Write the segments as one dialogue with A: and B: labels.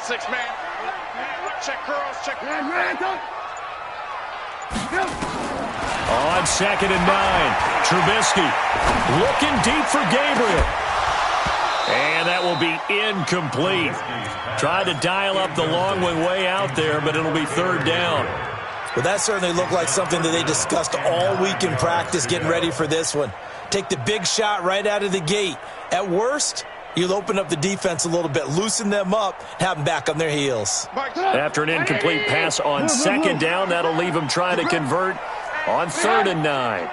A: Six man. Check curls, check.
B: On 2nd and 9, Trubisky looking deep for Gabriel. And that will be incomplete. Tried to dial up the long way out there, but it'll be 3rd down.
C: Well, that certainly looked like something that they discussed all week in practice getting ready for this one. Take the big shot right out of the gate. At worst, you'll open up the defense a little bit, loosen them up, have them back on their heels.
B: After an incomplete pass on 2nd down, that'll leave them trying to convert on 3rd and 9.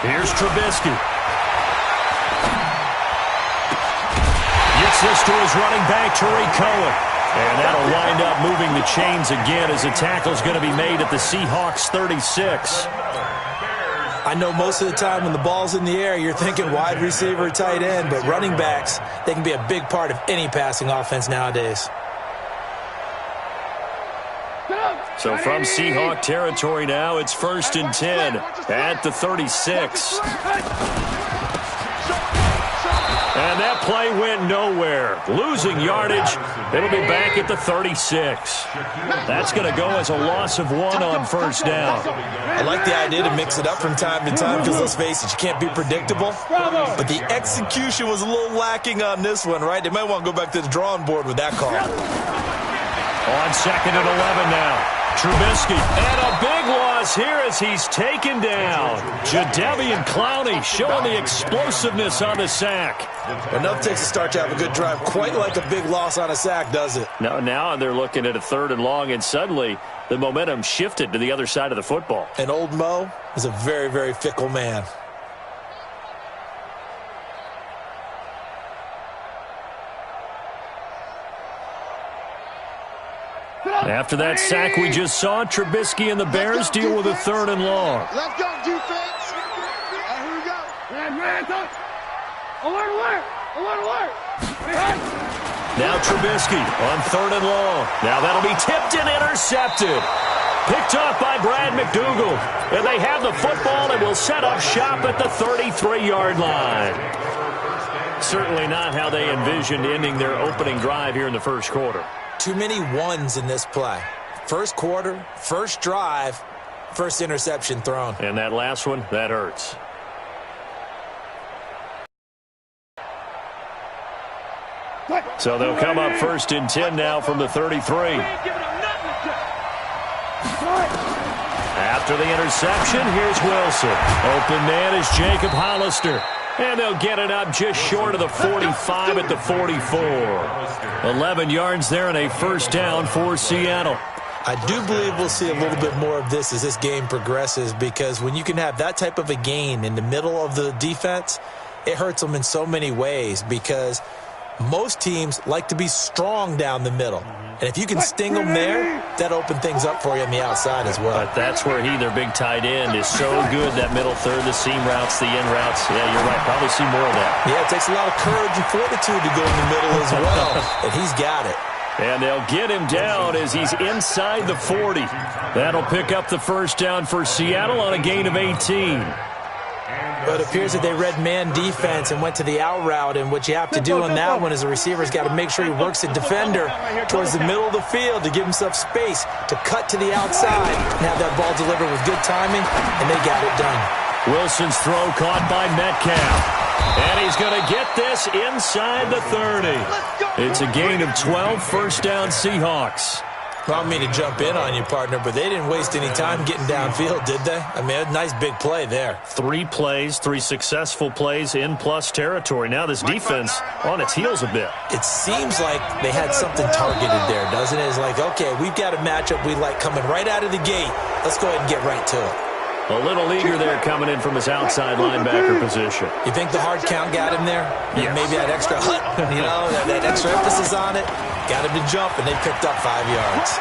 B: Here's Trubisky. Gets this to his running back, Tariq Cohen. And that'll wind up moving the chains again as a tackle's going to be made at the Seahawks 36.
C: I know most of the time when the ball's in the air, you're thinking wide receiver, tight end, but running backs, they can be a big part of any passing offense nowadays.
B: So from Seahawk territory now, it's 1st and 10 at the 36. And that play went nowhere. Losing yardage. It'll be back at the 36. That's going to go as a loss of 1 on 1st down.
C: I like the idea to mix it up from time to time because, let's face it, you can't be predictable. But the execution was a little lacking on this one, right? They might want to go back to the drawing board with that call.
B: On 2nd and 11 now. Trubisky, and a big loss here as he's taken down. Jadeveon Clowney showing the explosiveness on the sack.
C: Enough takes a start to have a good drive. Quite like a big loss on a sack, does it?
B: Now they're looking at a 3rd and long, and suddenly the momentum shifted to the other side of the football.
C: And old Mo is a very, very fickle man.
B: After that sack we just saw, Trubisky and the Bears deal with a 3rd and long.
A: Let's go, defense. Here we go. Alert.
B: Now Trubisky on 3rd and long. Now that'll be tipped and intercepted. Picked off by Brad McDougal. And they have the football and will set up shop at the 33-yard line. Certainly not how they envisioned ending their opening drive here in the 1st quarter.
C: Too many ones in this play. 1st quarter, 1st drive, 1st interception thrown.
B: And that last one, that hurts. So they'll come up 1st and 10 now from the 33. After the interception, here's Wilson. Open man is Jacob Hollister. And they'll get it up just short of the 45 at the 44. 11 yards there and a 1st down for Seattle.
C: I do believe we'll see a little bit more of this as this game progresses, because when you can have that type of a gain in the middle of the defense, it hurts them in so many ways, because most teams like to be strong down the middle. And if you can sting them there, that opens things up for you on the outside as well.
B: But that's where their big tight end, is so good, that middle third, the seam routes, the in routes. Yeah, you're right. Probably see more of that.
C: Yeah, it takes a lot of courage and fortitude to go in the middle as well. And he's got it.
B: And they'll get him down as he's inside the 40. That'll pick up the 1st down for Seattle on a gain of 18.
C: But it appears that they read man defense and went to the out route, and what you have to do on that one is the receiver's got to make sure he works the defender towards the middle of the field to give himself space to cut to the outside and have that ball delivered with good timing, and they got it done. Wilson's throw caught by Metcalf. And he's going to get this inside the 30. It's a gain of 12, 1st down Seahawks. Well, I don't mean to jump in on you, partner, but they didn't waste any time getting downfield, did they? I mean, a nice big play there.
B: 3 plays, 3 successful plays in plus territory. Now this defense on its heels a bit.
C: It seems like they had something targeted there, doesn't it? It's like, okay, we've got a matchup we like coming right out of the gate. Let's go ahead and get right to it.
B: A little eager there coming in from his outside linebacker position.
C: You think the hard count got him there?
B: Yes.
C: Maybe that extra that extra emphasis on it. Got him to jump, and they picked up 5 yards.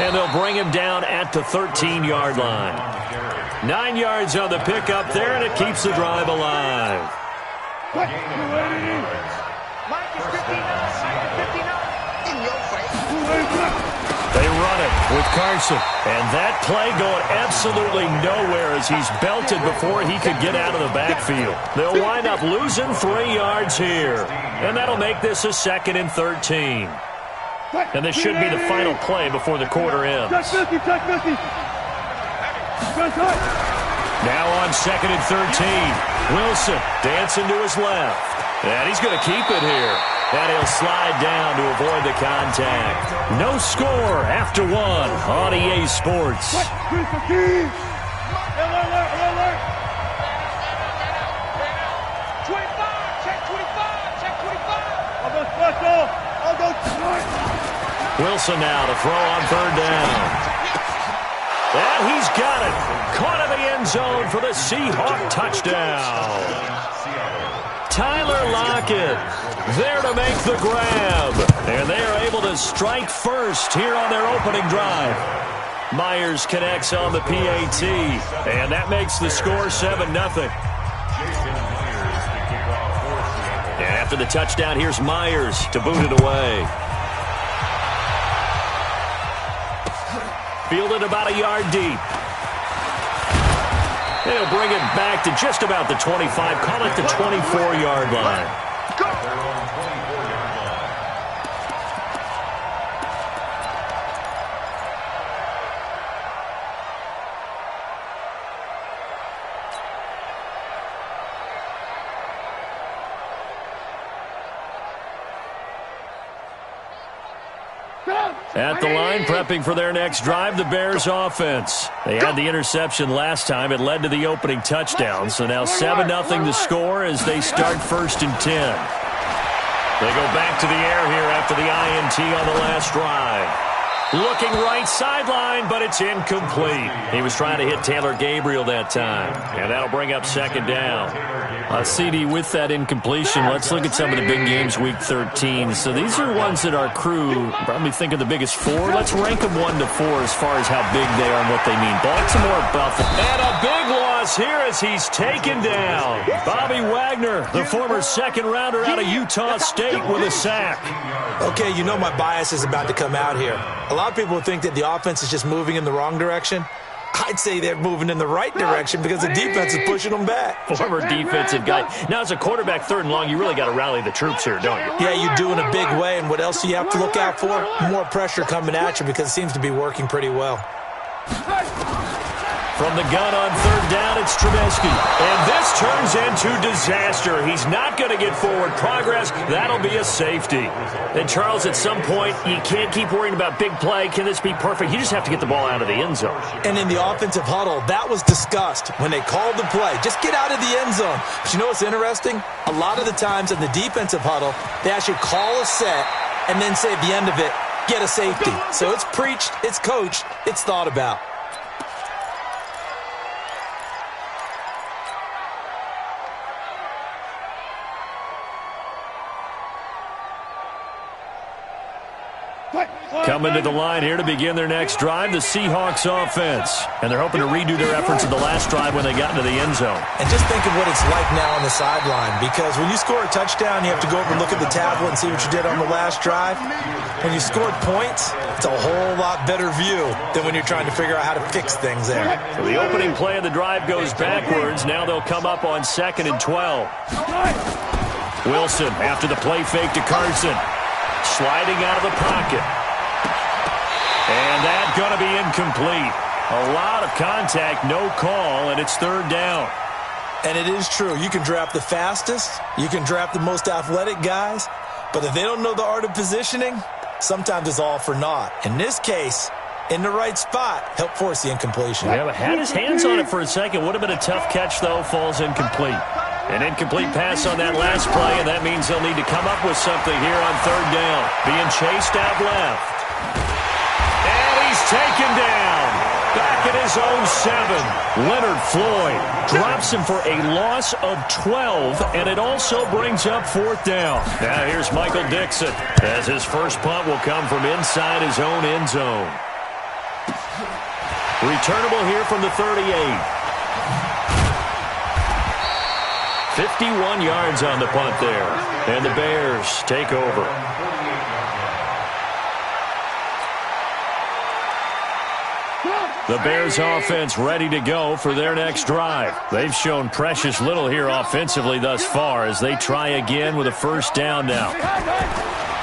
B: And they'll bring him down at the 13-yard line. 9 yards on the pickup there, and it keeps the drive alive.
A: Mike is 59. In your face.
B: They run it with Carson. And that play going absolutely nowhere as he's belted before he could get out of the backfield. They'll wind up losing 3 yards here. And that'll make this a 2nd and 13. And this should be the final play before the quarter ends. Now on 2nd and 13. Wilson dancing to his left. And he's going to keep it here. And he'll slide down to avoid the contact. No score after 1 on EA Sports. Wilson now to throw on 3rd down. And he's got it. Caught in the end zone for the Seahawk touchdown. Tyler Lockett there to make the grab. And they are able to strike first here on their opening drive. Myers connects on the PAT. And that makes the score 7-0. And after the touchdown, here's Myers to boot it away. Fielded about a yard deep. They'll bring it back to just about the 25. Call it the 24-yard line. At the line, prepping for their next drive, the Bears offense. They had the interception last time. It led to the opening touchdown. So now 7-0 the score as they start 1st and 10. They go back to the air here after the INT on the last drive. Looking right sideline, but it's incomplete. He was trying to hit Taylor Gabriel that time. And that'll bring up 2nd down. CD, with that incompletion, let's look at some of the big games week 13. So these are ones that our crew probably think are the biggest 4. Let's rank them 1 to 4 as far as how big they are and what they mean. Baltimore, Buffalo. And a big loss here as he's taken down. Bobby Wagner, the former 2nd rounder out of Utah State, with a sack.
C: Okay, you know my bias is about to come out here. A lot of people think that the offense is just moving in the wrong direction. I'd say they're moving in the right direction because the defense is pushing them back.
B: Former defensive guy. Now, as a quarterback, 3rd and long, you really got to rally the troops here, don't you?
C: Yeah, you do in a big way. And what else do you have to look out for? More pressure coming at you because it seems to be working pretty well.
B: From the gun on 3rd down, it's Trubisky. And this turns into disaster. He's not going to get forward progress. That'll be a safety. And, Charles, at some point, you can't keep worrying about big play. Can this be perfect? You just have to get the ball out of the end zone.
C: And in the offensive huddle, that was discussed when they called the play. Just get out of the end zone. But you know what's interesting? A lot of the times in the defensive huddle, they actually call a set and then say at the end of it, get a safety. So it's preached, it's coached, it's thought about.
B: Coming to the line here to begin their next drive, the Seahawks offense. And they're hoping to redo their efforts in the last drive when they got into the end zone.
C: And just think of what it's like now on the sideline, because when you score a touchdown, you have to go over and look at the tablet and see what you did on the last drive. When you scored points, it's a whole lot better view than when you're trying to figure out how to fix things there.
B: So the opening play of the drive goes backwards. Now they'll come up on 2nd and 12. Wilson after the play fake to Carson. Sliding out of the pocket. And that's going to be incomplete. A lot of contact, no call, and it's 3rd down.
C: And it is true. You can draft the fastest. You can draft the most athletic guys. But if they don't know the art of positioning, sometimes it's all for naught. In this case, in the right spot, help force the incompletion.
B: Yeah, but had his hands on it for a second. Would have been a tough catch, though. Falls incomplete. An incomplete pass on that last play, and that means they'll need to come up with something here on 3rd down. Being chased out left. And he's taken down. Back at his own 7. Leonard Floyd drops him for a loss of 12, and it also brings up 4th down. Now here's Michael Dixon, as his first punt will come from inside his own end zone. Returnable here from the 38. 51 yards on the punt there. And the Bears take over. The Bears offense ready to go for their next drive. They've shown precious little here offensively thus far as they try again with a first down now.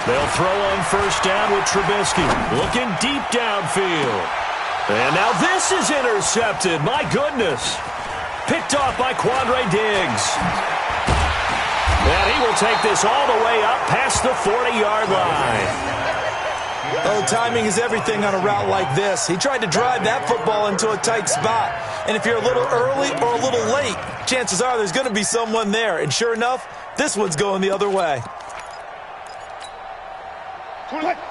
B: They'll throw on first down with Trubisky, looking deep downfield. And now this is intercepted. My goodness. Picked off by Quandre Diggs. And he will take this all the way up past the 40-yard line.
C: Oh, timing is everything on a route like this. He tried to drive that football into a tight spot. And if you're a little early or a little late, chances are there's going to be someone there. And sure enough, this one's going the other way.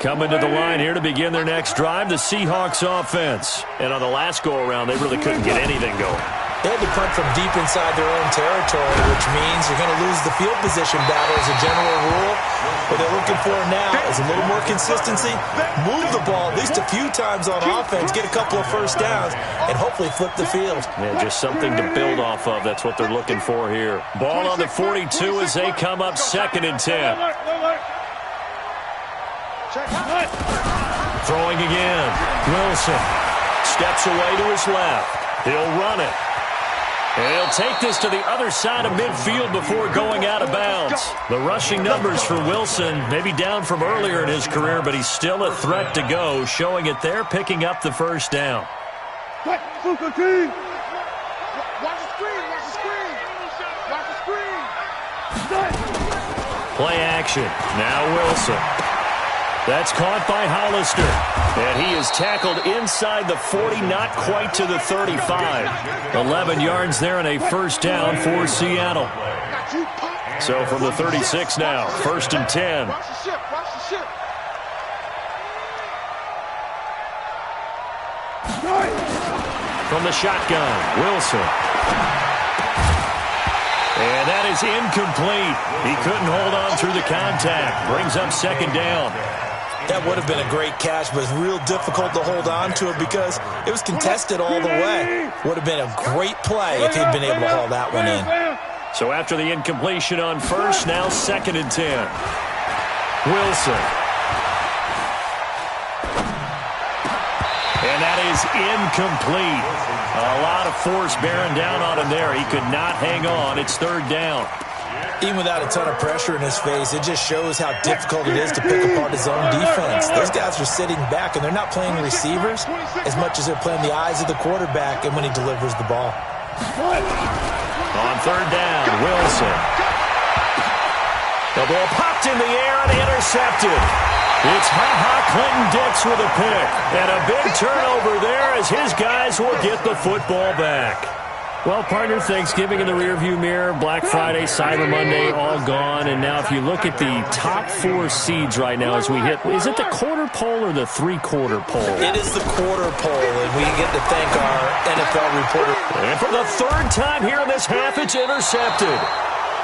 B: Coming to the line here to begin their next drive, the Seahawks offense. And on the last go-around, they really couldn't get anything going.
C: They had to punt from deep inside their own territory, which means you're going to lose the field position battle as a general rule. What they're looking for now is a little more consistency, move the ball at least a few times on offense, get a couple of first downs, and hopefully flip the field.
B: Yeah, just something to build off of. That's what they're looking for here. Ball on the 42 as they come up 2nd and 10. Throwing again. Wilson steps away to his left. He'll run it. And he'll take this to the other side of midfield before going out of bounds. The rushing numbers for Wilson maybe down from earlier in his career, but he's still a threat to go, showing it there, picking up the first down.
A: Watch the screen. Watch the screen. Watch the screen.
B: Play action. Now Wilson. That's caught by Hollister. And he is tackled inside the 40, not quite to the 35. 11 yards there and a first down for Seattle. So from the 36 now, 1st and 10.
A: Watch the ship. Watch the ship.
B: From the shotgun, Wilson. And that is incomplete. He couldn't hold on through the contact. Brings up 2nd down.
C: That would have been a great catch, but it's real difficult to hold on to it because it was contested all the way. Would have been a great play if he'd been able to haul that one in.
B: So after the incompletion on first, now 2nd and 10. Wilson. And that is incomplete. A lot of force bearing down on him there. He could not hang on. It's 3rd down.
C: Even without a ton of pressure in his face, it just shows how difficult it is to pick apart his own defense. Those guys are sitting back, and they're not playing receivers as much as they're playing the eyes of the quarterback and when he delivers the ball.
B: On 3rd down, Wilson. The ball popped in the air and intercepted. It's Ha-Ha Clinton-Dix with a pick. And a big turnover there as his guys will get the football back. Well, partner, Thanksgiving in the rearview mirror, Black Friday, Cyber Monday, all gone. And now if you look at the top 4 seeds right now as we hit, is it the quarter pole or the 3/4 pole?
C: It is the quarter pole, and we get to thank our NFL reporter.
B: And for the 3rd time here in this half, it's intercepted.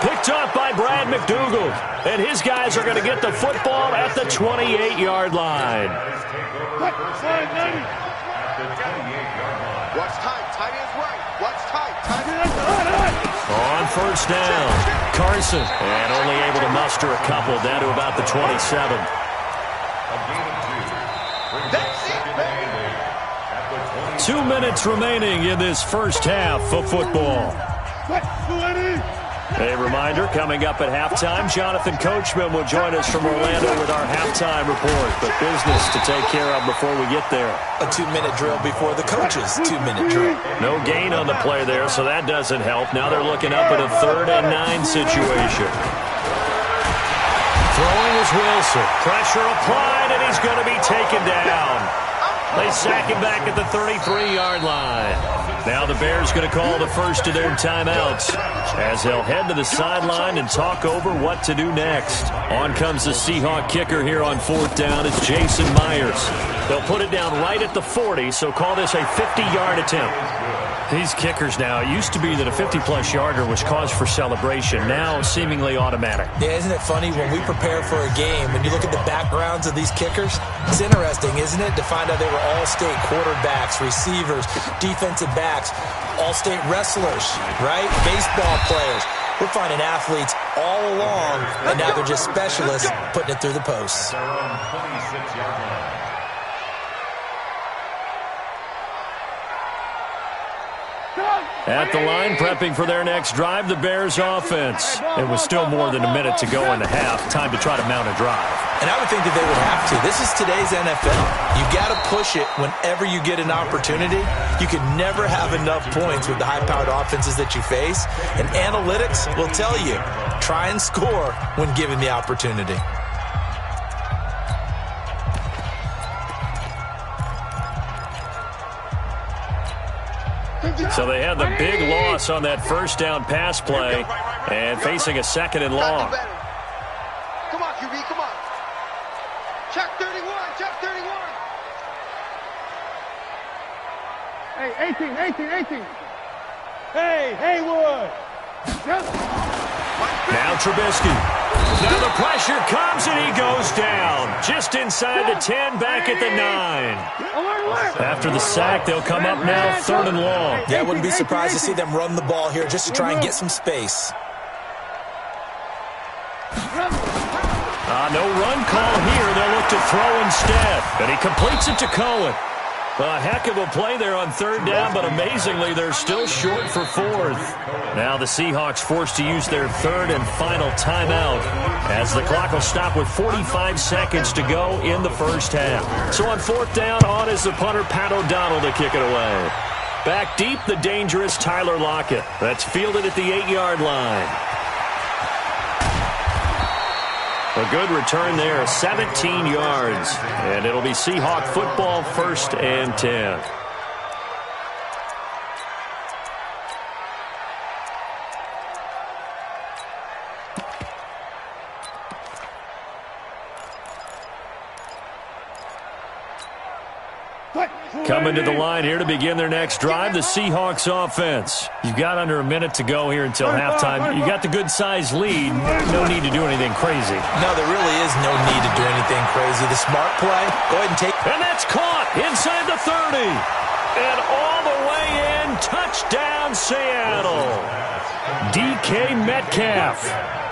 B: Picked up by Brad McDougald. And his guys are going to get the football at the 28-yard line.
A: Watch tight. Tight is right. Watch tight.
B: On first down, Carson. And only able to muster a couple down to about the 27.
A: That's it,
B: 2 minutes remaining in this first half of football. A reminder, coming up at halftime, Jonathan Coachman will join us from Orlando with our halftime report. But business to take care of before we get there.
C: A 2-minute drill before the coach's 2-minute drill.
B: No gain on the play there, so that doesn't help. Now they're looking up at a 3rd and 9 situation. Throwing is Wilson. Pressure applied, and he's going to be taken down. They sack him back at the 33-yard line. Now the Bears going to call the first of their timeouts as they'll head to the sideline and talk over what to do next. On comes the Seahawk kicker here on 4th down. It's Jason Myers. They'll put it down right at the 40, so call this a 50-yard attempt. These kickers now, it used to be that a 50-plus yarder was cause for celebration. Now seemingly automatic.
C: Yeah, isn't it funny when we prepare for a game, when you look at the backgrounds of these kickers, it's interesting, isn't it, to find out they were all-state quarterbacks, receivers, defensive backs, all-state wrestlers, right? Baseball players. We're finding athletes all along, and now they're just specialists putting it through the posts.
D: Their own 26-yard line.
B: At the line, prepping for their next drive, the Bears offense. It was still more than a minute to go in the half. Time to try to mount a drive.
C: And I would think that they would have to. This is today's NFL. You got to push it whenever you get an opportunity. You can never have enough points with the high-powered offenses that you face. And analytics will tell you, try and score when given the opportunity.
B: So they had the big loss on that first down pass play and facing a second and long.
A: Come on, QB, come on. Check 31, check 31.
D: Hey, 18. Hey, Haywood.
B: Now Trubisky. Now the pressure comes and he goes down. Just inside the 10, back at the 9. After the sack, they'll come up now 3rd and long.
C: Yeah, I wouldn't be surprised to see them run the ball here just to try and get some space.
B: No run call here. They'll look to throw instead. And he completes it to Cohen. A heck of a play there on 3rd down, but amazingly, they're still short for 4th. Now the Seahawks forced to use their 3rd and final timeout as the clock will stop with 45 seconds to go in the first half. So on 4th down, on is the punter, Pat O'Donnell, to kick it away. Back deep, the dangerous Tyler Lockett. That's fielded at the 8-yard line. A good return there, 17 yards. And it'll be Seahawk football, 1st and 10. Coming to the line here to begin their next drive, the Seahawks offense. You've got under a minute to go here until halftime. You got the good-sized lead. No need to do anything crazy.
C: No, there really is no need to do anything crazy. The smart play, go ahead and take.
B: And that's caught inside the 30. And all the way in, touchdown Seattle. DK Metcalf,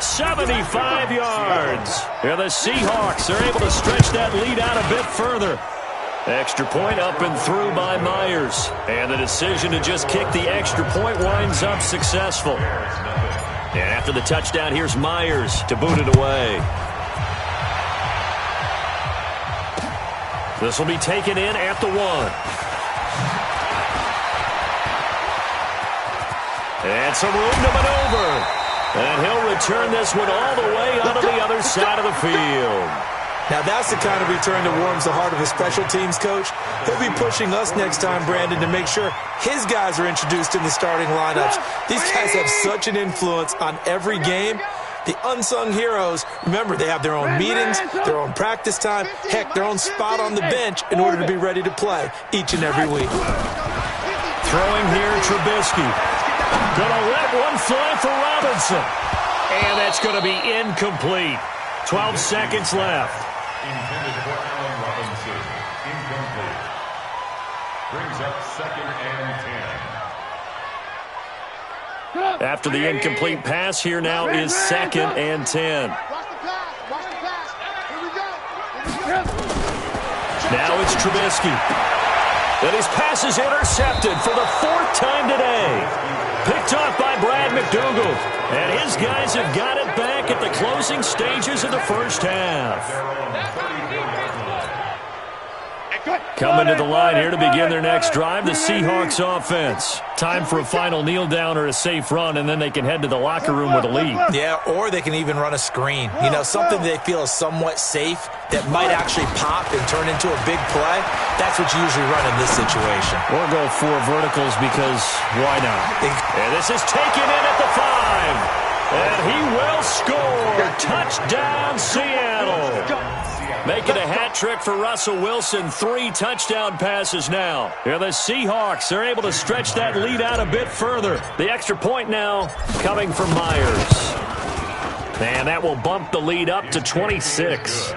B: 75 yards. And the Seahawks are able to stretch that lead out a bit further. Extra point up and through by Myers. And the decision to just kick the extra point winds up successful. And after the touchdown, here's Myers to boot it away. This will be taken in at the 1. And some room to maneuver. And he'll return this one all the way onto the other side of the field.
C: Now, that's the kind of return that warms the heart of a special teams coach. He'll be pushing us next time, Brandon, to make sure his guys are introduced in the starting lineups. These guys have such an influence on every game. The unsung heroes, remember, they have their own meetings, their own practice time, heck, their own spot on the bench in order to be ready to play each and every week.
B: Throwing here, Trubisky. Gonna let one fly for Robinson. And that's going to be incomplete. 12 seconds left.
E: Intended for Allen Robinson. Incomplete. Brings up 2nd and 10.
B: After the incomplete pass, here now is 2nd and 10.
A: Watch the pass. Watch the pass. Here we go.
B: Now it's Trubisky. And his pass is intercepted for the 4th time today. Picked off by Brad McDougald. And his guys have got it back at the closing stages of the first half. Coming to the line here to begin their next drive, the Seahawks offense. Time for a final kneel down or a safe run, and then they can head to the locker room with a lead.
C: Yeah, or they can even run a screen. You know, something they feel is somewhat safe that might actually pop and turn into a big play. That's what you usually run in this situation.
B: Or go 4 verticals because why not? And this is taken in at the 5. And he will score. Touchdown, Seattle. Making a hat trick for Russell Wilson. 3 touchdown passes now. Here the Seahawks are able to stretch that lead out a bit further. The extra point now coming from Myers. And that will bump the lead up to 26.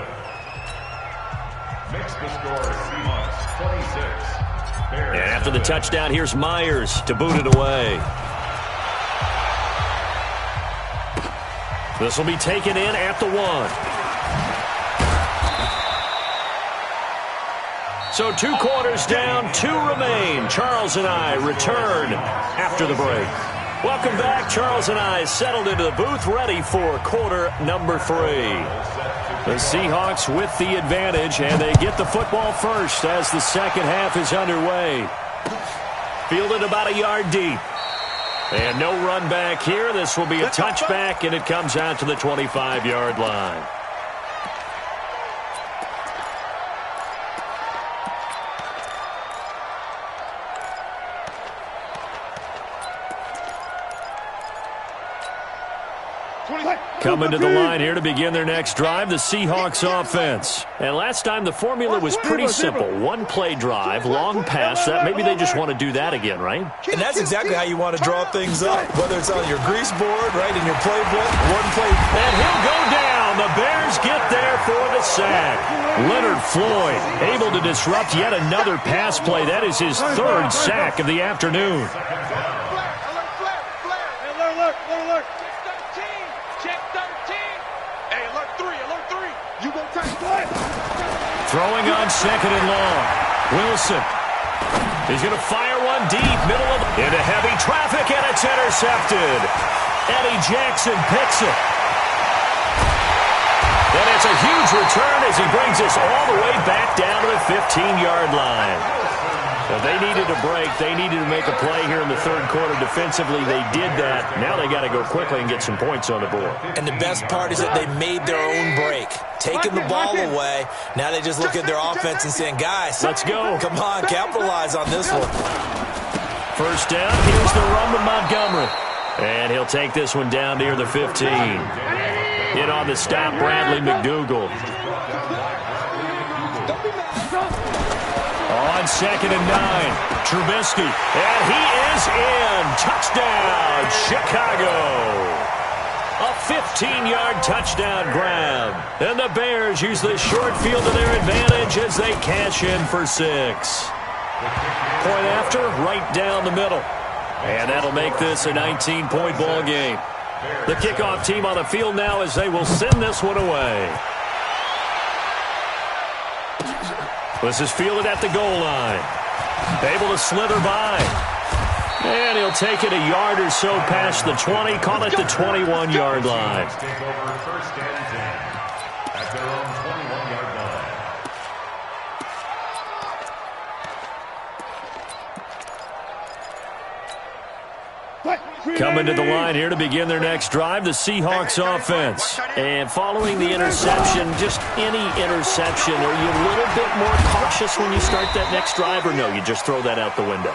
E: Makes the score Seahawks 26.
B: And after the touchdown, here's Myers to boot it away. This will be taken in at the 1. So 2 quarters down, 2 remain. Charles and I return after the break. Welcome back. Charles and I settled into the booth, ready for quarter number 3. The Seahawks with the advantage, and they get the football first as the second half is underway. Fielded about a yard deep. And no run back here. This will be a touchback, and it comes out to the 25-yard line. Coming to the line here to begin their next drive, the Seahawks offense. And last time the formula was pretty simple. 1-play drive, long pass. That maybe they just want to do that again, right?
C: And that's exactly how you want to draw things up, whether it's on your grease board, right, in your playbook, 1-play.
B: And he'll go down. The Bears get there for the sack. Leonard Floyd able to disrupt yet another pass play. That is his 3rd sack of the afternoon.
D: Alert.
B: Throwing on 2nd and long. Wilson. He's going to fire one deep, middle of into heavy traffic, and it's intercepted. Eddie Jackson picks it. And it's a huge return as he brings us all the way back down to the 15-yard line. So they needed a break. They needed to make a play here in the 3rd quarter. Defensively, they did that. Now they got to go quickly and get some points on the board.
C: And the best part is that they made their own break, taking the ball away. Now they just look at their offense and saying, guys,
B: let's go.
C: Come on, capitalize on this one.
B: First down, here's the run with Montgomery. And he'll take this one down near the 15. In on the stop, Bradley McDougald. On 2nd and 9, Trubisky. And he is in. Touchdown, Chicago. A 15-yard touchdown grab. And the Bears use the short field to their advantage as they cash in for 6. Point after, right down the middle. And that'll make this a 19-point ball game. The kickoff team on the field now as they will send this one away. This is fielded at the goal line. Able to slither by. And he'll take it a yard or so past the 20, call it the 21-yard line.
E: Take over 1st and 10 at their own 21-yard line.
B: Coming to the line here to begin their next drive, the Seahawks offense. And following the interception, just any interception, are you a little bit more cautious when you start that next drive, or no, you just throw that out the window?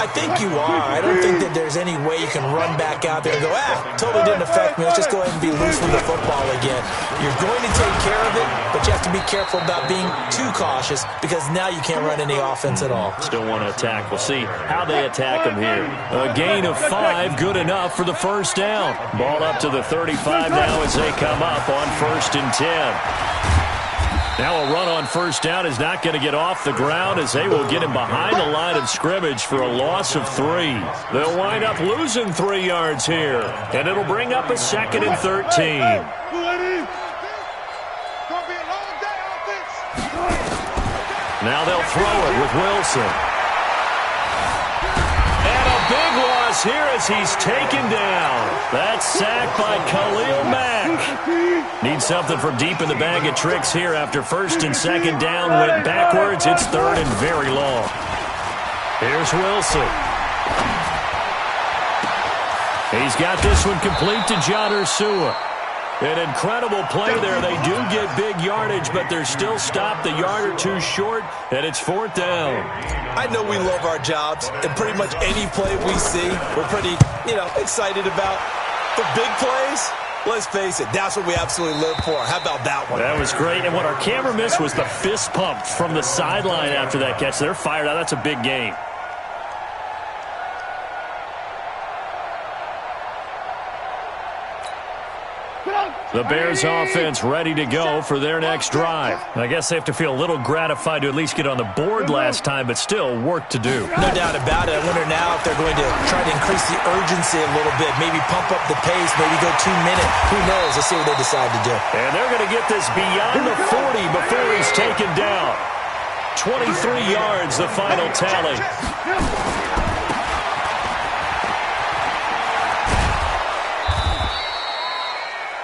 C: I think you are. I don't think that there's any way you can run back out there and go, totally didn't affect me. Let's just go ahead and be loose with the football again. You're going to take care of it, but you have to be careful about being too cautious because now you can't run any offense at all.
B: Still want to attack. We'll see how they attack them here. A gain of 5, good enough for the first down. Ball up to the 35 now as they come up on 1st and 10. Now a run on first down is not going to get off the ground as they will get him behind the line of scrimmage for a loss of 3. They'll wind up losing 3 yards here, and it'll bring up a 2nd and 13. Now they'll throw it with Wilson. And a big loss here as he's taken down. That's sacked by Khalil Mack. Needs something from deep in the bag of tricks here after 1st and 2nd down. Went backwards. It's 3rd and very long. Here's Wilson. He's got this one complete to John Ursua. An incredible play there. They do get big yardage, but they're still stopped a yard or 2 short, and it's 4th down.
C: I know we love our jobs, and pretty much any play we see, we're pretty, excited about. The big plays, let's face it, that's what we absolutely live for. How about that one?
B: That was great, and what our camera missed was the fist pump from the sideline after that catch. They're fired out. That's a big game. The Bears offense ready to go for their next drive. I guess they have to feel a little gratified to at least get on the board last time, but still work to do.
C: No doubt about it. I wonder now if they're going to try to increase the urgency a little bit, maybe pump up the pace, maybe go 2-minute. Who knows? Let's see what they decide to do.
B: And they're going to get this beyond the 40 before he's taken down. 23 yards, the final tally.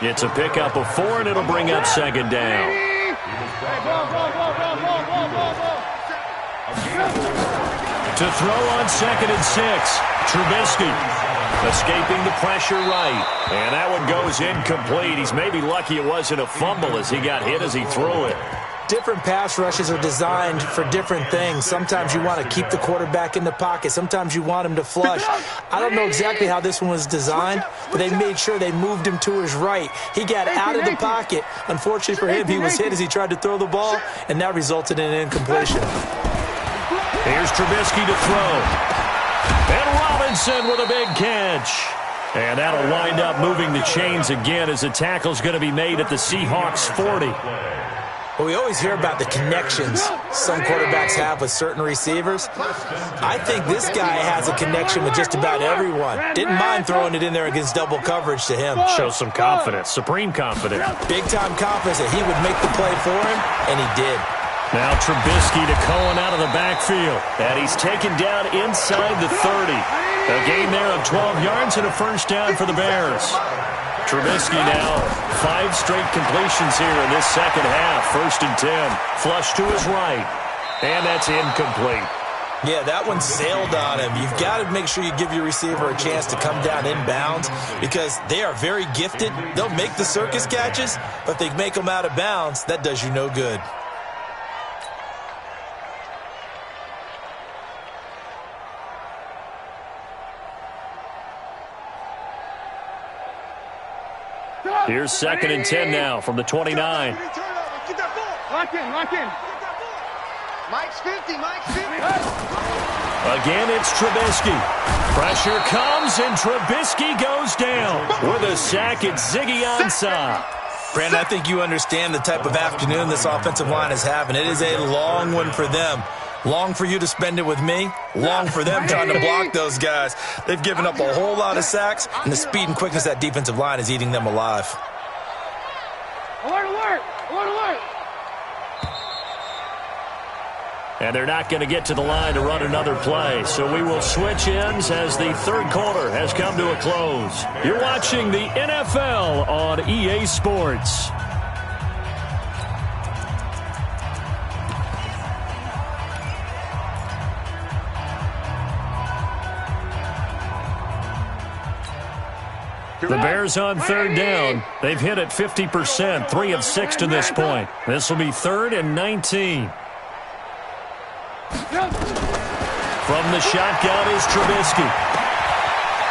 B: It's a pickup of 4, and it'll bring up second down. To throw on 2nd and 6, Trubisky escaping the pressure right. And that one goes incomplete. He's maybe lucky it wasn't a fumble as he got hit as he threw it.
C: Different pass rushes are designed for different things. Sometimes you want to keep the quarterback in the pocket. Sometimes you want him to flush. I don't know exactly how this one was designed, but they made sure they moved him to his right. He got out of the pocket. Unfortunately for him, he was hit as he tried to throw the ball, and that resulted in an incompletion.
B: Here's Trubisky to throw. And Robinson with a big catch. And that'll wind up moving the chains again as the tackle's going to be made at the Seahawks 40.
C: Well, we always hear about the connections some quarterbacks have with certain receivers. I think this guy has a connection with just about everyone. Didn't mind throwing it in there against double coverage to him.
B: Shows some confidence, supreme confidence.
C: Big-time confidence that he would make the play for him, and he did.
B: Now Trubisky to Cohen out of the backfield. And he's taken down inside the 30. A gain there of 12 yards and a first down for the Bears. Trubisky now 5 straight completions here in this second half. 1st and 10. Flush to his right. And that's incomplete.
C: Yeah, that one sailed on him. You've got to make sure you give your receiver a chance to come down inbounds because they are very gifted. They'll make the circus catches, but if they make them out of bounds, that does you no good.
B: Here's 2nd and 10 now from the 29.
D: Lock in, lock in.
A: Mike's 50, Mike's 50.
B: Again, it's Trubisky. Pressure comes, and Trubisky goes down with a sack. It's Ziggy Ansah.
C: Brandon, I think you understand the type of afternoon this offensive line is having. It is a long one for them. Long for you to spend it with me. Long for them trying to block those guys. They've given up a whole lot of sacks, and the speed and quickness of that defensive line is eating them alive.
D: Alert, alert, alert, alert.
B: And they're not going to get to the line to run another play. So we will switch ends as the third quarter has come to a close. You're watching the NFL on EA Sports. The Bears on 3rd down. They've hit it 50%, 3 of 6 to this point. This will be 3rd and 19. From the shotgun is Trubisky.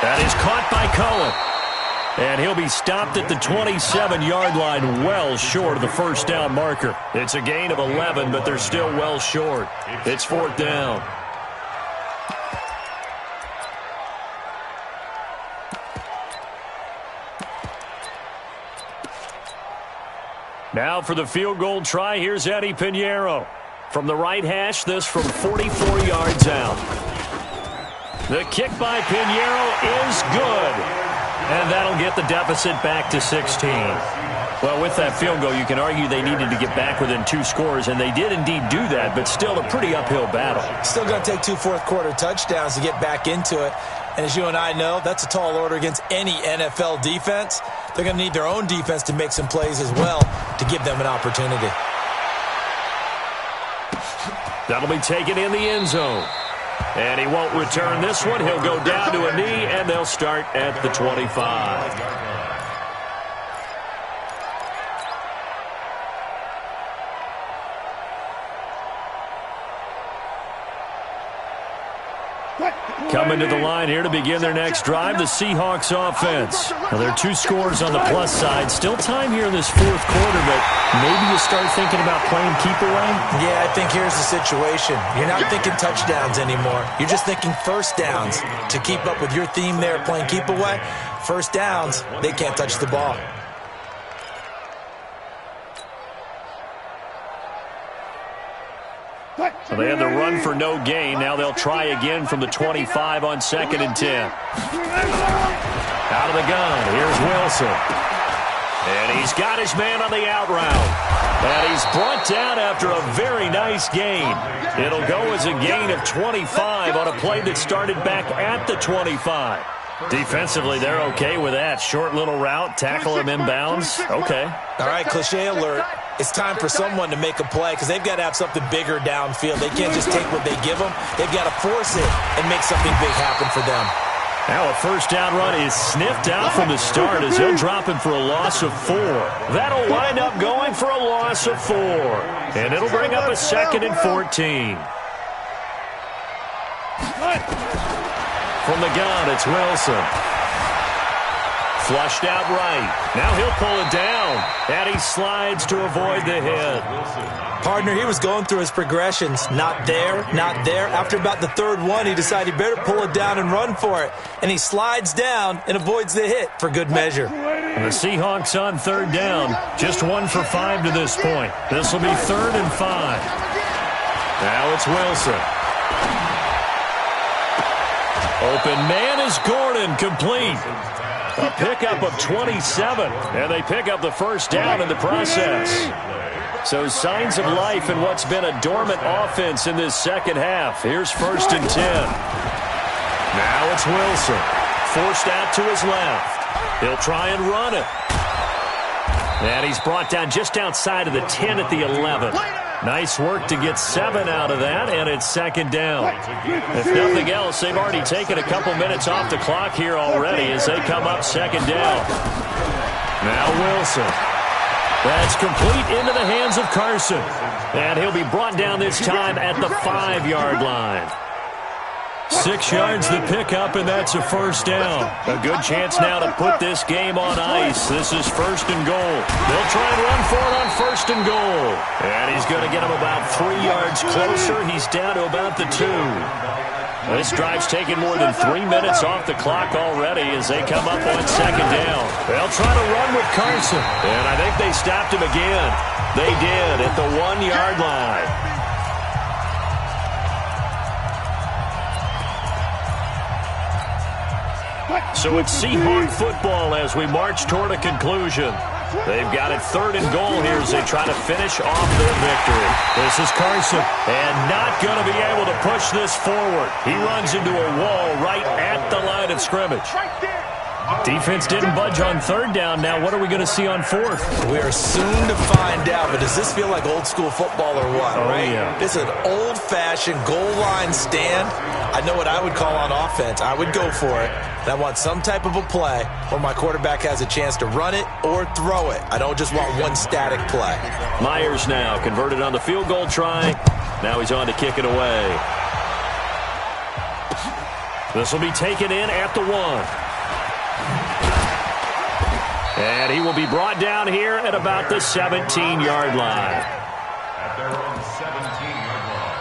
B: That is caught by Cohen. And he'll be stopped at the 27-yard line, well short of the first down marker. It's a gain of 11, but they're still well short. It's 4th down. Now for the field goal try, here's Eddie Pinheiro. From the right hash, this from 44 yards out. The kick by Pinheiro is good. And that'll get the deficit back to 16. Well, with that field goal, you can argue they needed to get back within 2 scores, and they did indeed do that, but still a pretty uphill battle.
C: Still going to take 2 fourth-quarter touchdowns to get back into it. And as you and I know, that's a tall order against any NFL defense. They're going to need their own defense to make some plays as well to give them an opportunity.
B: That'll be taken in the end zone. And he won't return this one. He'll go down to a knee, and they'll start at the 25. Coming to the line here to begin their next drive, the Seahawks offense. Now, there are 2 scores on the plus side. Still time here in this 4th quarter, but maybe you start thinking about playing keep away?
C: Yeah, I think here's the situation. You're not thinking touchdowns anymore. You're just thinking first downs. To keep up with your theme there, playing keep away, first downs, they can't touch the ball.
B: Well, they had the run for no gain. Now they'll try again from the 25 on 2nd and 10. Out of the gun, here's Wilson. And he's got his man on the out route. And he's brought down after a very nice gain. It'll go as a gain of 25 on a play that started back at the 25. Defensively, they're okay with that. Short little route, tackle him inbounds. Okay.
C: All right, cliche alert. It's time for someone to make a play because they've got to have something bigger downfield. They can't just take what they give them. They've got to force it and make something big happen for them.
B: Now a first down run is sniffed out from the start as he'll drop him for a loss of 4. That'll wind up going for a loss of 4. And it'll bring up a 2nd and 14. From the gun, it's Wilson. Flushed out right. Now he'll pull it down. And he slides to avoid the hit.
C: Partner, he was going through his progressions. Not there, not there. After about the third one, he decided he better pull it down and run for it. And he slides down and avoids the hit for good measure.
B: And the Seahawks on third down. Just 1 for 5 to this point. This will be 3rd and 5. Now it's Wilson. Open man is Gordon, complete. A pickup of 27, and they pick up the first down in the process. So signs of life in what's been a dormant offense in this second half. Here's 1st and 10. Now it's Wilson. Forced out to his left. He'll try and run it. And he's brought down just outside of the 10 at the 11. Nice work to get 7 out of that, and it's 2nd down. If nothing else, they've already taken a couple minutes off the clock here already as they come up 2nd down. Now Wilson. That's complete into the hands of Carson. And he'll be brought down this time at the 5-yard line. 6 yards the pickup, and that's a first down. A good chance now to put this game on ice. This is 1st and goal. They'll try and run for it on 1st and goal. And he's going to get him about 3 yards closer. He's down to about the 2. This drive's taken more than 3 minutes off the clock already as they come up on 2nd down. They'll try to run with Carson. And I think they stopped him again. They did at the 1-yard line. So it's Seahawk football as we march toward a conclusion. They've got it 3rd and goal here as they try to finish off their victory. This is Carson, and not going to be able to push this forward. He runs into a wall right at the line of scrimmage. Defense didn't budge on 3rd down. Now what are we going to see on 4th?
C: We are soon to find out, but does this feel like old school football or what, right?
B: Yeah.
C: This is an old-fashioned goal line stand. I know what I would call on offense. I would go for it. And I want some type of a play where my quarterback has a chance to run it or throw it. I don't just want one static play.
B: Myers now converted on the field goal try. Now he's on to kick it away. This will be taken in at the 1. And he will be brought down here at about the 17-yard line.
E: At their own 17-yard line.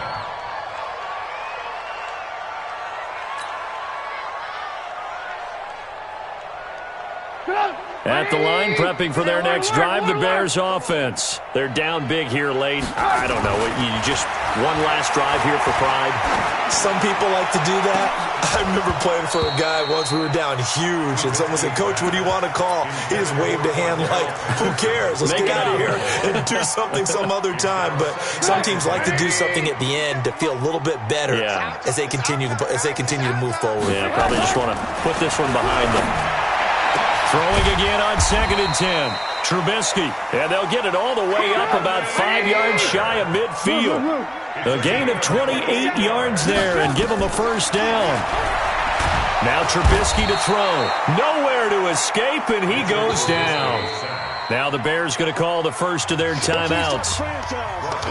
B: At the line, prepping for their next drive, the Bears offense. They're down big here late. I don't know. You just one last drive here for pride.
C: Some people like to do that. I remember playing for a guy once. We were down huge, and someone said, "Coach, what do you want to call?" He just waved a hand like, "Who cares? Let's get out of here and do something some other time." But some teams like to do something at the end to feel a little bit better as they continue to move forward.
B: Yeah, probably just want to put this one behind them. Throwing again on 2nd and 10. Trubisky, and they'll get it all the way up about 5 yards shy of midfield. A gain of 28 yards there and give him a first down. Now Trubisky to throw. Nowhere to escape, and he goes down. Now the Bears going to call the first of their timeouts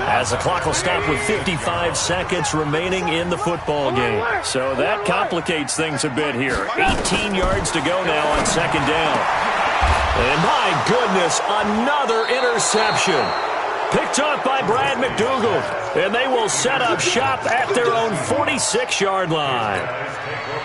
B: as the clock will stop with 55 seconds remaining in the football game. So that complicates things a bit here. 18 yards to go now on 2nd down. And my goodness, another interception. Picked off by Brad McDougald. And they will set up shop at their own 46-yard line.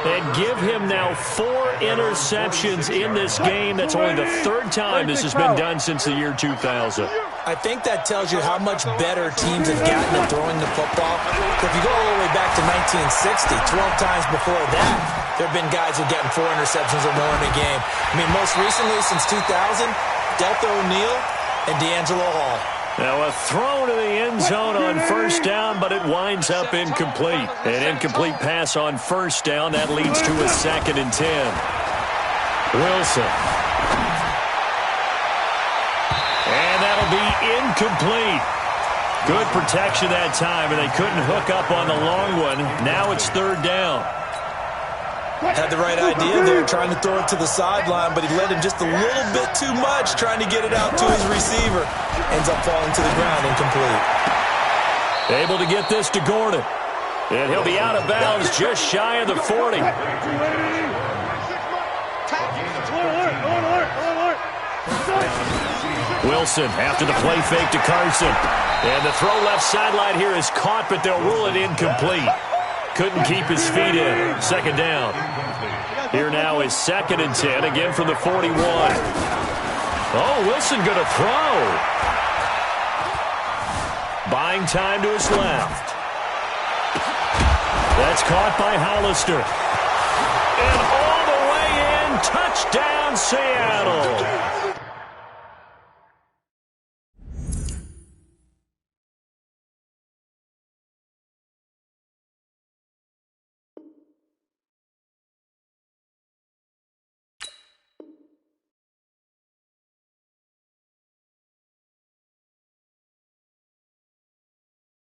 B: And give him now 4 interceptions in this game. That's only the 3rd time this has been done since the year 2000.
C: I think that tells you how much better teams have gotten at throwing the football. If you go all the way back to 1960, 12 times before that, there have been guys who've gotten 4 interceptions or more in a game. I mean, most recently since 2000, Deltha O'Neal and D'Angelo Hall.
B: Now a throw to the end zone on first down, but it winds up incomplete. An incomplete pass on first down. That leads to a 2nd and 10. Wilson. And that'll be incomplete. Good protection that time, and they couldn't hook up on the long one. Now it's 3rd down.
C: Had the right idea there, trying to throw it to the sideline, but he led him just a little bit too much, trying to get it out to his receiver. Ends up falling to the ground, incomplete.
B: Able to get this to Gordon. And he'll be out of bounds just shy of the 40. Wilson after the play fake to Carson. And the throw left sideline here is caught, but they'll rule it incomplete. Couldn't keep his feet in. 2nd down. Here now is 2nd and 10, again from the 41. Oh, Wilson going to throw. Buying time to his left. That's caught by Hollister. And all the way in, touchdown Seattle.